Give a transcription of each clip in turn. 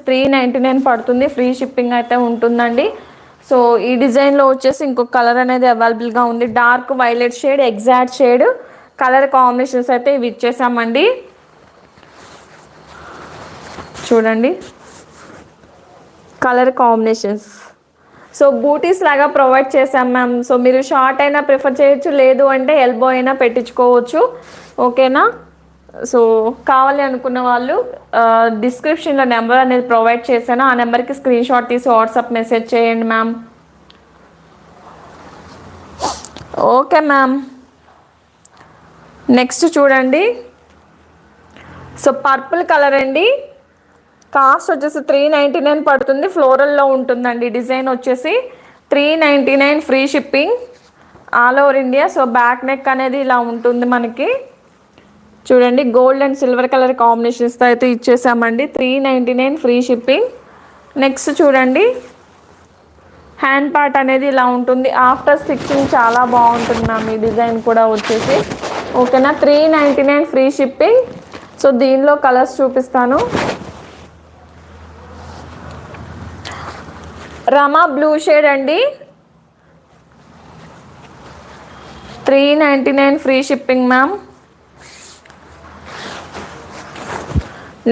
399 పడుతుంది, free shipping అయితే ఉంటుందండి. సో ఈ డిజైన్లో వచ్చేసి ఇంకొక కలర్ అనేది అవైలబుల్గా ఉంది, dark violet shade, exact shade colour combinations అయితే ఇవి ఇచ్చేసామండి. చూడండి కలర్ కాంబినేషన్స్. సో బూటీస్ లాగా ప్రొవైడ్ చేసాం మ్యామ్. సో మీరు షార్ట్ అయినా ప్రిఫర్ చేయొచ్చు, లేదు అంటే ఎల్బో అయినా పెట్టించుకోవచ్చు. ఓకేనా? సో కావాలి అనుకున్న వాళ్ళు డిస్క్రిప్షన్లో నెంబర్ అనేది ప్రొవైడ్ చేశాను, ఆ నెంబర్కి స్క్రీన్ షాట్ తీసి వాట్సాప్ మెసేజ్ చేయండి మ్యామ్. Okay ma'am. నెక్స్ట్ చూడండి, సో పర్పుల్ కలర్ అండి, కాస్ట్ వచ్చేసి 399 పడుతుంది, ఫ్లోరల్లో ఉంటుందండి. డిజైన్ వచ్చేసి 399 free shipping all over India. So back neck అనేది ఇలా ఉంటుంది మనకి. చూడండి గోల్డ్ అండ్ సిల్వర్ కలర్ కాంబినేషన్స్తో అయితే ఇచ్చేసామండి. 399 ఫ్రీ షిప్పింగ్. నెక్స్ట్ చూడండి హ్యాండ్ పార్ట్ అనేది ఇలా ఉంటుంది, ఆఫ్టర్ స్టిచ్చింగ్ చాలా బాగుంటుంది మ్యామ్ ఈ డిజైన్ కూడా వచ్చేసి. ఓకేనా? 399 ఫ్రీ షిప్పింగ్. సో దీనిలో కలర్స్ చూపిస్తాను. రమా బ్లూ షేడ్ అండి, 399 free shipping ma'am.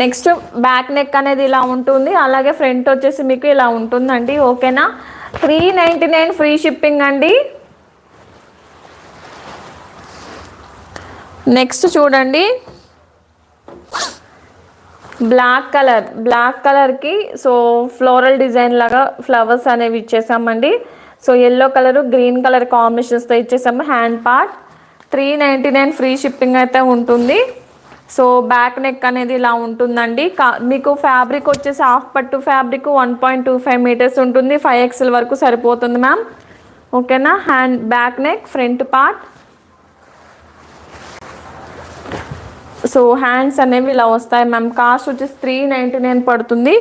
Next back neck అనేది ఇలా ఉంటుంది, అలాగే ఫ్రంట్ వచ్చేసి మీకు ఇలా ఉంటుందండి. ఓకేనా? 399 ఫ్రీ షిప్పింగ్ అండి. నెక్స్ట్ చూడండి బ్లాక్ కలర్కి సో ఫ్లోరల్ డిజైన్ లాగా ఫ్లవర్స్ అనేవి ఇచ్చేసామండి. So yellow colour green colour కాంబినేషన్స్తో ఇచ్చేసాము. హ్యాండ్ పార్ట్ 399 ఫ్రీ షిప్పింగ్ అయితే ఉంటుంది. సో బ్యాక్ నెక్ అనేది ఇలా ఉంటుందండి. మీకు ఫ్యాబ్రిక్ వచ్చేసి హాఫ్ పట్టు ఫ్యాబ్రిక్ 1.25 మీటర్స్ ఉంటుంది, 5XL వరకు సరిపోతుంది మ్యామ్. ఓకేనా? Hand back neck front part. So hands అనేవి ఇలా వస్తాయి మ్యామ్. కాస్ట్ వచ్చేసి 399 పడుతుంది,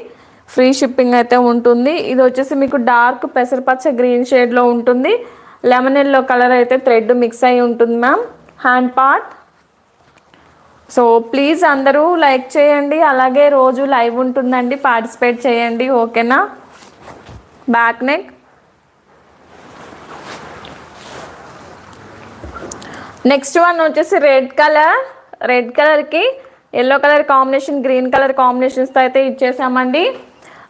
ఫ్రీ షిప్పింగ్ అయితే ఉంటుంది. ఇది వచ్చేసి మీకు డార్క్ పెసరపచ్చ గ్రీన్ షేడ్లో ఉంటుంది, లెమన్ ఎల్లో కలర్ అయితే థ్రెడ్ మిక్స్ అయి ఉంటుంది ma'am. Hand part. So please అందరూ లైక్ చేయండి, అలాగే రోజు లైవ్ ఉంటుందండి, పార్టిసిపేట్ చేయండి. ఓకేనా? Back neck. నెక్స్ట్ వన్ వచ్చేసి రెడ్ కలర్కి yellow colour combination, green colour కాంబినేషన్స్తో అయితే ఇచ్చేసామండి.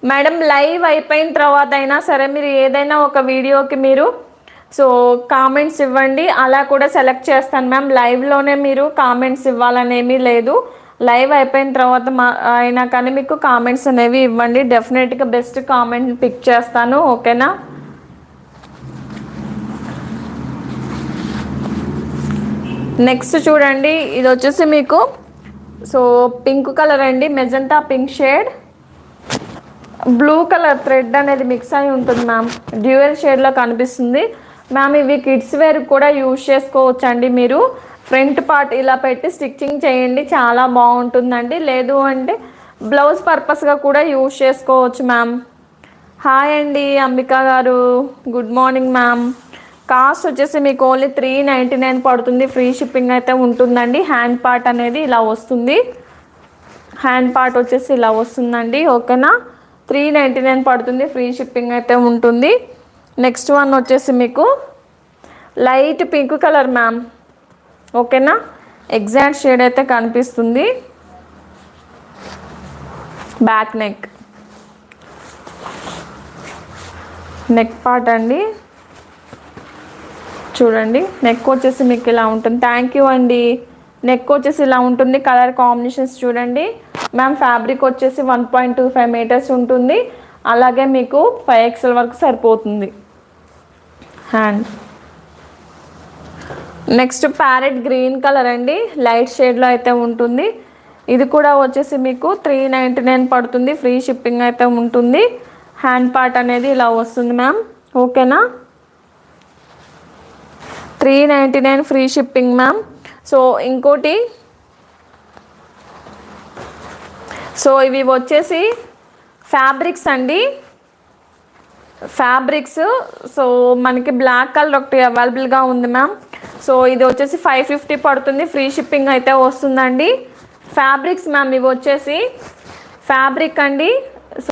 మేడం లైవ్ అయిపోయిన తర్వాత అయినా సరే మీరు ఏదైనా ఒక వీడియోకి మీరు సో కామెంట్స్ ఇవ్వండి, అలా కూడా సెలెక్ట్ చేస్తాను మ్యామ్. లైవ్లోనే మీరు కామెంట్స్ ఇవ్వాలనేమీ లేదు, లైవ్ అయిపోయిన తర్వాత అయినా కానీ మీకు కామెంట్స్ అనేవి ఇవ్వండి, డెఫినెట్గా బెస్ట్ కామెంట్ పిక్ చేస్తాను. ఓకేనా? నెక్స్ట్ చూడండి ఇది వచ్చేసి మీకు సో పింక్ కలర్ అండి, magenta pink shade, blue colour thread అనేది మిక్స్ అయి ఉంటుంది మ్యామ్, డ్యూయల్ షేడ్లో కనిపిస్తుంది మ్యామ్. ఇవి కిడ్స్ వేర్ కూడా యూజ్ చేసుకోవచ్చు అండి. మీరు ఫ్రంట్ పార్ట్ ఇలా పెట్టి స్టిచ్చింగ్ చేయండి, చాలా బాగుంటుందండి. లేదు అంటే బ్లౌజ్ పర్పస్గా కూడా యూజ్ చేసుకోవచ్చు మ్యామ్. హాయ్ అండి అంబికా గారు, గుడ్ మార్నింగ్ మ్యామ్. కాస్ట్ వచ్చేసి మీకు ఓన్లీ 399 పడుతుంది, ఫ్రీ షిప్పింగ్ అయితే ఉంటుందండి. హ్యాండ్ పార్ట్ అనేది ఇలా వస్తుంది, హ్యాండ్ పార్ట్ వచ్చేసి ఇలా వస్తుందండి. ఓకేనా? 399 పడుతుంది, ఫ్రీ షిప్పింగ్ అయితే ఉంటుంది. నెక్స్ట్ వన్ వచ్చేసి మీకు లైట్ పింక్ కలర్ మ్యామ్. ఓకేనా? ఎగ్జాక్ట్ షేడ్ అయితే కనిపిస్తుంది. బ్యాక్ నెక్ పార్ట్ అండి. చూడండి నెక్ వచ్చేసి మీకు ఇలా ఉంటుంది. థ్యాంక్ యూ అండి. నెక్ వచ్చేసి ఇలా ఉంటుంది, కలర్ కాంబినేషన్స్ చూడండి మ్యామ్. ఫ్యాబ్రిక్ వచ్చేసి 1.25 మీటర్స్ ఉంటుంది, అలాగే మీకు 5XL వరకు సరిపోతుంది hand. Next parrot green colour అండి, లైట్ షేడ్లో అయితే ఉంటుంది. ఇది కూడా వచ్చేసి మీకు 399 పడుతుంది, ఫ్రీ షిప్పింగ్ అయితే ఉంటుంది. హ్యాండ్ పార్ట్ అనేది ఇలా వస్తుంది మ్యామ్. ఓకేనా? 399 ఫ్రీ షిప్పింగ్ మ్యామ్. సో ఇంకోటి సో ఇవి వచ్చేసి ఫ్యాబ్రిక్స్ అండి, ఫ్యాబ్రిక్స్. సో మనకి బ్లాక్ కలర్ ఒకటి అవైలబుల్గా ఉంది మ్యామ్. సో ఇది వచ్చేసి 550 పడుతుంది, ఫ్రీ షిప్పింగ్ అయితే వస్తుందండి. ఫ్యాబ్రిక్స్ మ్యామ్, ఇవి వచ్చేసి ఫ్యాబ్రిక్ అండి,